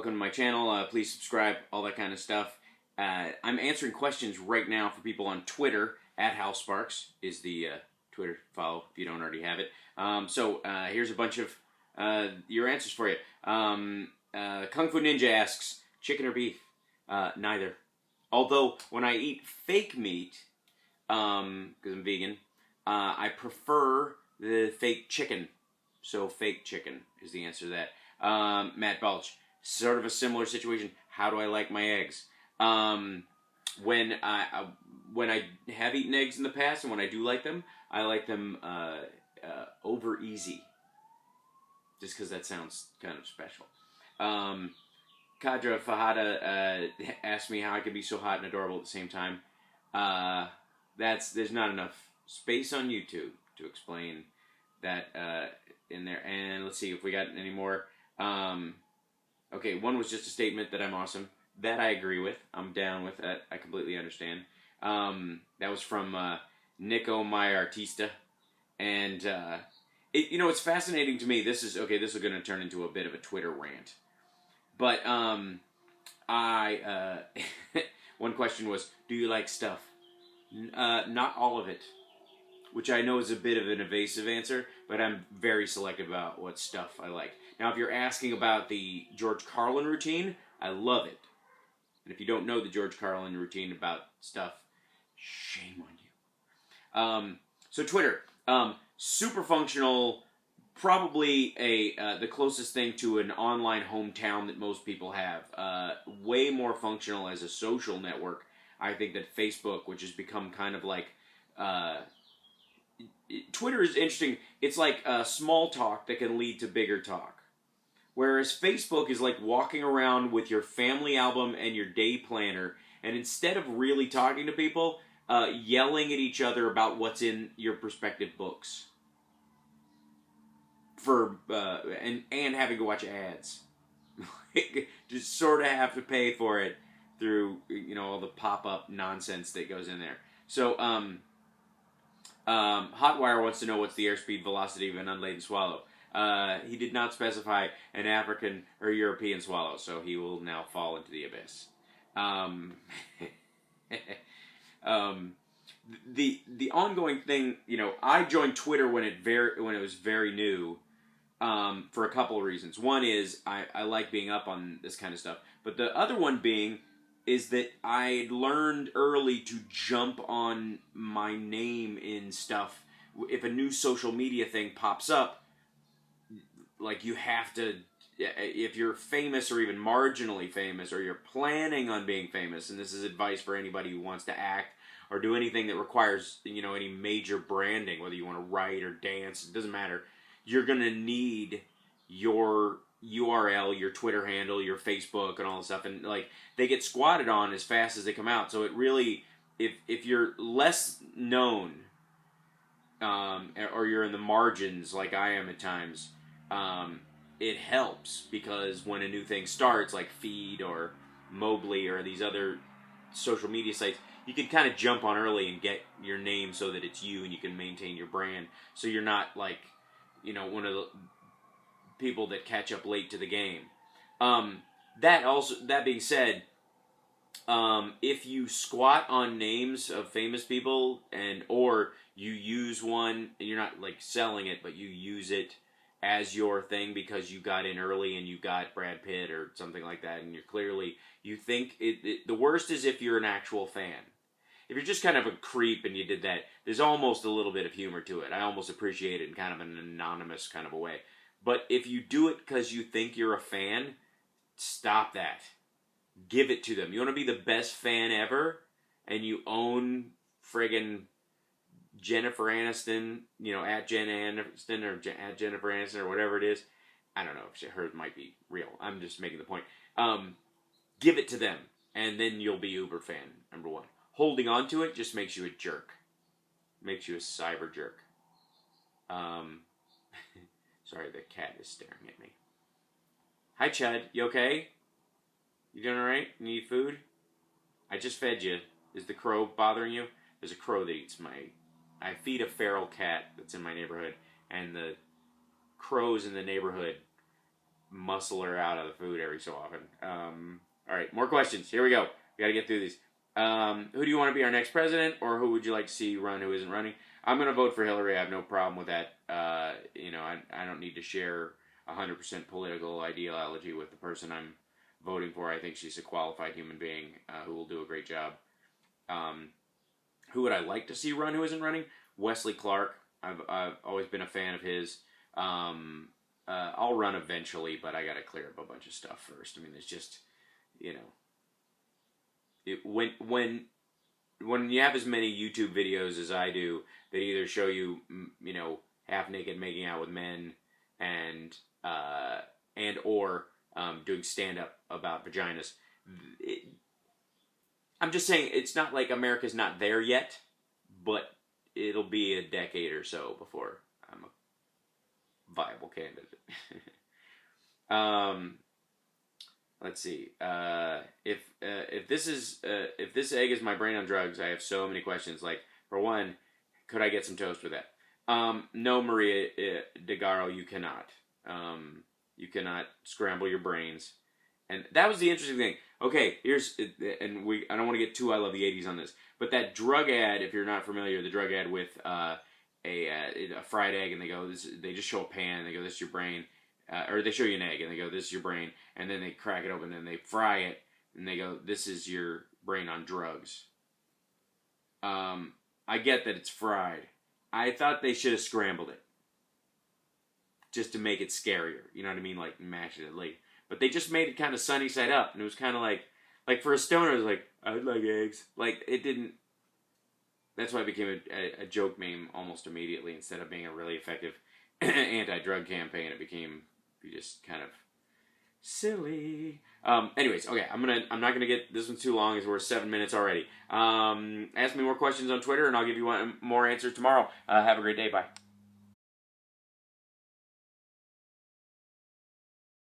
welcome to my channel. Please subscribe, all that kind of stuff. I'm answering questions right now for people on Twitter. @HalSparks is the Twitter follow if you don't already have it. So here's a bunch of your answers for you. Kung Fu Ninja asks, chicken or beef? Neither. Although, when I eat fake meat, because I'm vegan, I prefer the fake chicken. So fake chicken is the answer to that. Matt Balch, sort of a similar situation. How do I like my eggs? When I have eaten eggs in the past, and when I do like them, I like them over easy. Just because that sounds kind of special. Kadra Fahada asked me how I could be so hot and adorable at the same time. There's not enough space on YouTube to explain that in there. And let's see if we got any more. Okay, one was just a statement that I'm awesome. That I agree with. I'm down with that. I completely understand. That was from Nico My Artista. And it's fascinating to me. This is going to turn into a bit of a Twitter rant. But one question was, do you like stuff? Not all of it, which I know is a bit of an evasive answer, but I'm very selective about what stuff I like. Now, if you're asking about the George Carlin routine, I love it. And if you don't know the George Carlin routine about stuff, shame on you. So Twitter, super functional. Probably the closest thing to an online hometown that most people have. Way more functional as a social network, I think, than Facebook, which has become kind of like... Twitter is interesting. It's like small talk that can lead to bigger talk. Whereas Facebook is like walking around with your family album and your day planner, and instead of really talking to people, yelling at each other about what's in your respective books. And having to watch ads. Just sort of have to pay for it through all the pop-up nonsense that goes in there. So Hotwire wants to know what's the airspeed velocity of an unladen swallow. He did not specify an African or European swallow, so he will now fall into the abyss. The ongoing thing, I joined Twitter when it was very new. For a couple of reasons. One is I like being up on this kind of stuff. But the other one being is that I learned early to jump on my name in stuff. If a new social media thing pops up, like you have to, if you're famous or even marginally famous, or you're planning on being famous, and this is advice for anybody who wants to act or do anything that requires, any major branding, whether you want to write or dance, it doesn't matter. You're going to need your URL, your Twitter handle, your Facebook, and all this stuff. And, they get squatted on as fast as they come out. So it really, if you're less known, or you're in the margins like I am at times, it helps. Because when a new thing starts, like Feed or Mobley or these other social media sites, you can kind of jump on early and get your name so that it's you and you can maintain your brand. So you're not like... one of the people that catch up late to the game. That being said, if you squat on names of famous people or you use one and you're not selling it, but you use it as your thing because you got in early and you got Brad Pitt or something like that, and you think the worst is if you're an actual fan. If you're just kind of a creep and you did that, there's almost a little bit of humor to it. I almost appreciate it in kind of an anonymous kind of a way. But if you do it because you think you're a fan, stop that. Give it to them. You want to be the best fan ever, and you own friggin' Jennifer Aniston, at Jen Aniston or at Jennifer Aniston or whatever it is. I don't know if hers might be real. I'm just making the point. Give it to them, and then you'll be uber fan, number one. Holding on to it just makes you a jerk. Makes you a cyber jerk. Sorry, the cat is staring at me. Hi, Chud. You okay? You doing alright? Need food? I just fed you. Is the crow bothering you? There's a crow that eats I feed a feral cat that's in my neighborhood, and the crows in the neighborhood muscle her out of the food every so often. All right, more questions. Here we go. We got to get through these. Who do you want to be our next president, or who would you like to see run who isn't running? I'm going to vote for Hillary. I have no problem with that. I don't need to share 100% political ideology with the person I'm voting for. I think she's a qualified human being who will do a great job. Who would I like to see run who isn't running? Wesley Clark. I've always been a fan of his. I'll run eventually, but I got to clear up a bunch of stuff first. I mean, it's just, when you have as many YouTube videos as I do that either show you, half naked making out with men and or doing stand up about vaginas. I'm just saying it's not like America's not there yet, but it'll be a decade or so before I'm a viable candidate. Let's see. If this egg is my brain on drugs, I have so many questions. Like, for one, could I get some toast with that? No, Maria DeGaro, you cannot. You cannot scramble your brains. And that was the interesting thing. Okay, I don't want to get too I love the 80s on this, but that drug ad, if you're not familiar, the drug ad with a fried egg, and they just show a pan, and they go, this is your brain, or they show you an egg, and they go, this is your brain, and then they crack it open, and they fry it, and they go, this is your brain on drugs. I get that it's fried. I thought they should have scrambled it, just to make it scarier, you know what I mean, like mash it late. But they just made it kind of sunny side up, and it was kind of like for a stoner, it was like, I'd like eggs. Like, it didn't, that's why it became a joke meme almost immediately, instead of being a really effective anti-drug campaign. It became just kind of silly. Anyways, okay, I'm not gonna get, this one's too long, as we're 7 minutes already. Ask me more questions on Twitter, and I'll give you more answers tomorrow. Have a great day, bye.